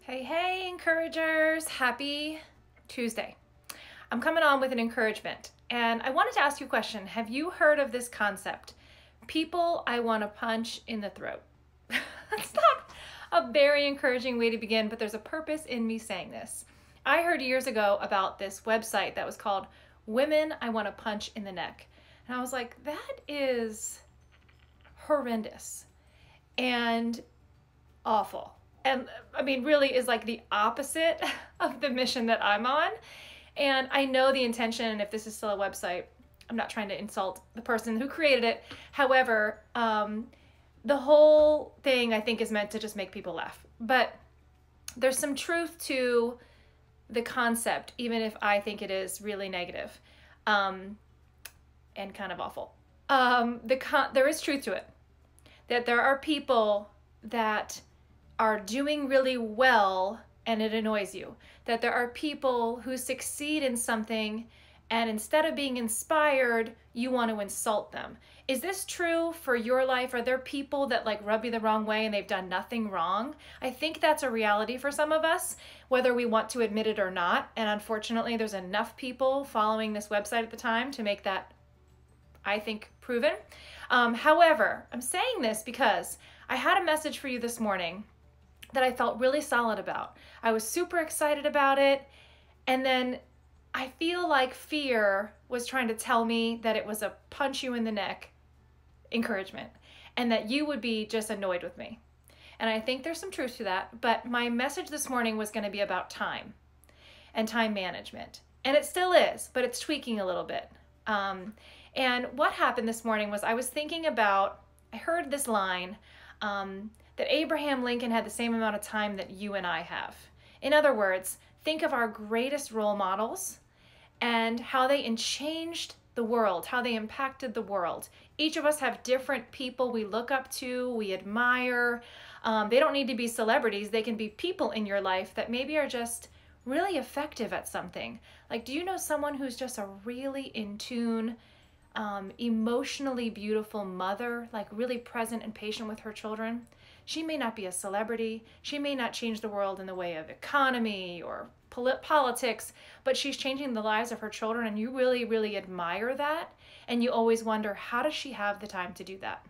Hey, hey, encouragers. Happy Tuesday. I'm coming on with an encouragement, and I wanted to ask you a question. Have you heard of this concept? People I want to punch in the throat. That's not a very encouraging way to begin, but there's a purpose in me saying this. I heard years ago about this website that was called Women I Want to Punch in the Neck. And I was like, that is horrendous and awful. And I mean, really is like the opposite of the mission that I'm on. And I know the intention, and if this is still a website, I'm not trying to insult the person who created it. However, the whole thing I think is meant to just make people laugh. But there's some truth to the concept, even if I think it is really negative and kind of awful. There is truth to it, that there are people that are doing really well and it annoys you. That there are people who succeed in something and instead of being inspired, you want to insult them. Is this true for your life? Are there people that like rub you the wrong way and they've done nothing wrong? I think that's a reality for some of us, whether we want to admit it or not. And unfortunately, there's enough people following this website at the time to make that, I think, proven. However, I'm saying this because I had a message for you this morning that I felt really solid about. I was super excited about it, and then I feel like fear was trying to tell me that it was a punch you in the neck encouragement, and that you would be just annoyed with me. And I think there's some truth to that, but my message this morning was going to be about time and time management. And it still is, but it's tweaking a little bit. And what happened this morning was I was thinking about, I heard this line, that Abraham Lincoln had the same amount of time that you and I have. In other words, think of our greatest role models and how they changed the world, how they impacted the world. Each of us have different people we look up to, we admire. They don't need to be celebrities. They can be people in your life that maybe are just really effective at something. Like, do you know someone who's just a really in tune, emotionally beautiful mother, like really present and patient with her children? She may not be a celebrity. She may not change the world in the way of economy or politics, but she's changing the lives of her children, and you really, really admire that. And you always wonder, how does she have the time to do that?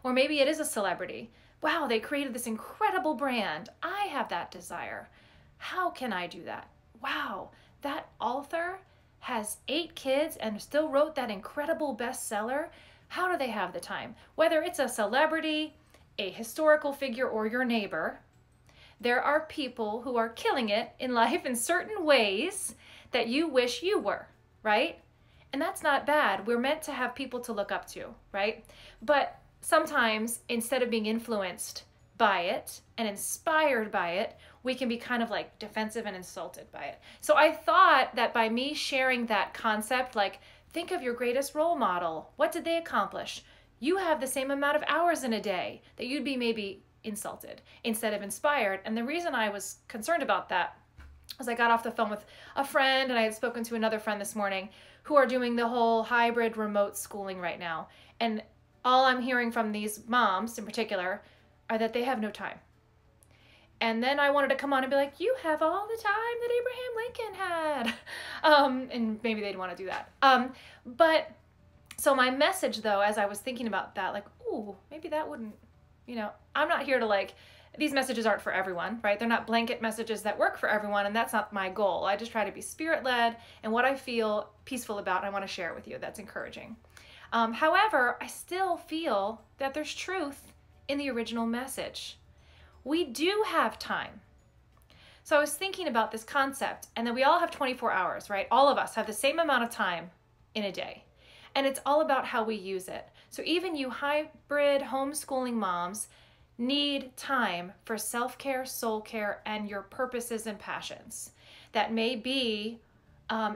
Or maybe it is a celebrity. Wow, they created this incredible brand. I have that desire. How can I do that? Wow, that author has 8 kids and still wrote that incredible bestseller. How do they have the time? Whether it's a celebrity, a historical figure, or your neighbor, there are people who are killing it in life in certain ways that you wish you were, right? And that's not bad. We're meant to have people to look up to, right? But sometimes instead of being influenced by it and inspired by it, we can be kind of like defensive and insulted by it. So I thought that by me sharing that concept, like think of your greatest role model. What did they accomplish? You have the same amount of hours in a day, that you'd be maybe insulted instead of inspired. And the reason I was concerned about that was I got off the phone with a friend, and I had spoken to another friend this morning who are doing the whole hybrid remote schooling right now. And all I'm hearing from these moms in particular are that they have no time. And then I wanted to come on and be like, you have all the time that Abraham Lincoln had. And maybe they'd want to do that. But so my message, though, as I was thinking about that, like, ooh, maybe that wouldn't, I'm not here to like, these messages aren't for everyone, right? They're not blanket messages that work for everyone, and that's not my goal. I just try to be spirit-led, and what I feel peaceful about, I want to share it with you. That's encouraging. However, I still feel that there's truth in the original message. We do have time. So I was thinking about this concept, and that we all have 24 hours, right? All of us have the same amount of time in a day. And it's all about how we use it. So even you hybrid homeschooling moms need time for self-care, soul care, and your purposes and passions. That may be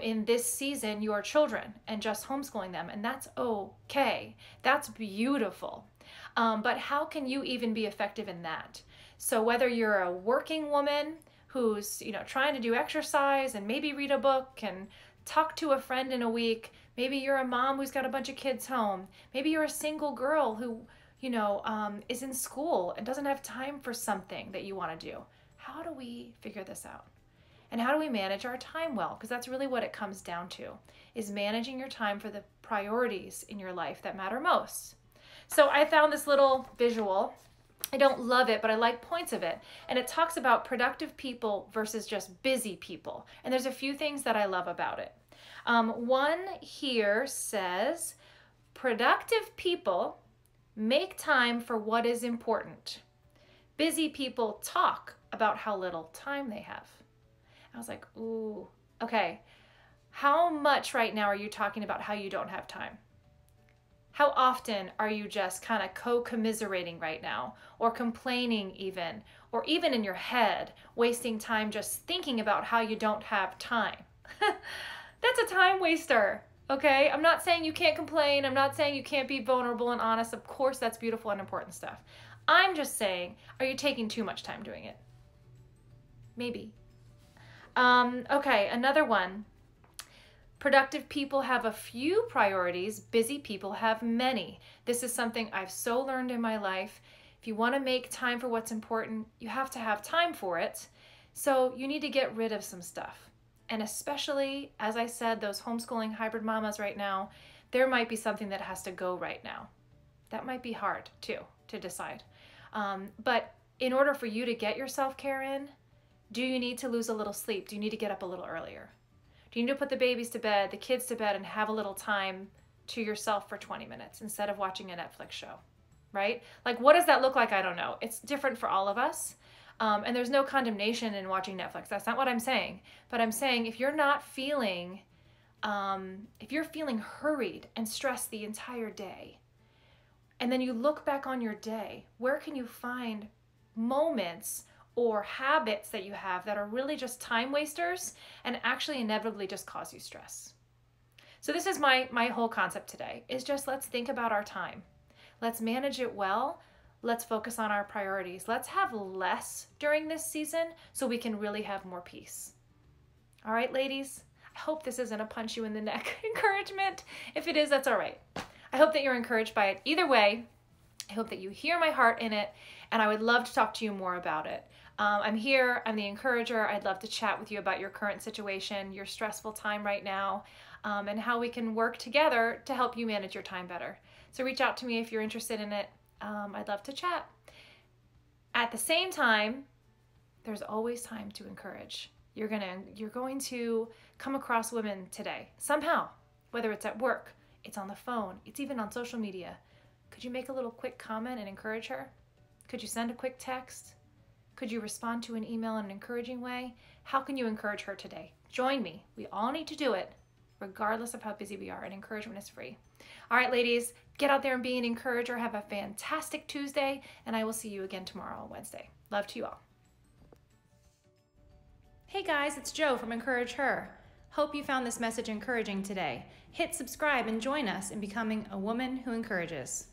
in this season your children and just homeschooling them, and that's okay. That's beautiful. But how can you even be effective in that? So whether you're a working woman who's trying to do exercise and maybe read a book and talk to a friend in a week, maybe you're a mom who's got a bunch of kids home, maybe you're a single girl who is in school and doesn't have time for something that you want to do. how do we figure this out? And how do we manage our time well? Because that's really what it comes down to, is managing your time for the priorities in your life that matter most. So I found this little visual. I don't love it, but I like points of it. And it talks about productive people versus just busy people. And there's a few things that I love about it. One here says, productive people make time for what is important. Busy people talk about how little time they have. I was like, ooh, okay. How much right now are you talking about how you don't have time? How often are you just kind of co-commiserating right now, or complaining even, or even in your head, wasting time just thinking about how you don't have time? That's a time waster, okay? I'm not saying you can't complain. I'm not saying you can't be vulnerable and honest. Of course, that's beautiful and important stuff. I'm just saying, are you taking too much time doing it? Maybe. Okay, another one. Productive people have a few priorities. Busy people have many. This is something I've so learned in my life. If you want to make time for what's important, you have to have time for it. So you need to get rid of some stuff. And especially, as I said, those homeschooling hybrid mamas right now, there might be something that has to go right now. That might be hard too, to decide. But in order for you to get your self-care in, do you need to lose a little sleep? Do you need to get up a little earlier? Do you need to put the babies to bed, the kids to bed, and have a little time to yourself for 20 minutes instead of watching a Netflix show, right? Like, what does that look like? I don't know. It's different for all of us. And there's no condemnation in watching Netflix. That's not what I'm saying. But I'm saying if you're not feeling, if you're feeling hurried and stressed the entire day, and then you look back on your day, where can you find moments or habits that you have that are really just time wasters and actually inevitably just cause you stress? So this is my whole concept today, is just let's think about our time. Let's manage it well. Let's focus on our priorities. Let's have less during this season so we can really have more peace. All right, ladies, I hope this isn't a punch you in the neck encouragement. If it is, that's all right. I hope that you're encouraged by it. Either way, I hope that you hear my heart in it, and I would love to talk to you more about it. I'm here, I'm the encourager. I'd love to chat with you about your current situation, your stressful time right now, and how we can work together to help you manage your time better. So reach out to me if you're interested in it. I'd love to chat. At the same time, there's always time to encourage. You're going to come across women today, somehow, whether it's at work, it's on the phone, it's even on social media. Could you make a little quick comment and encourage her? Could you send a quick text? Could you respond to an email in an encouraging way? How can you encourage her today? Join me. We all need to do it, regardless of how busy we are, and encouragement is free. All right, ladies, get out there and be an encourager. Have a fantastic Tuesday, and I will see you again tomorrow on Wednesday. Love to you all. Hey guys, it's Jo from EncouragHER. Hope you found this message encouraging today. Hit subscribe and join us in becoming a woman who encourages.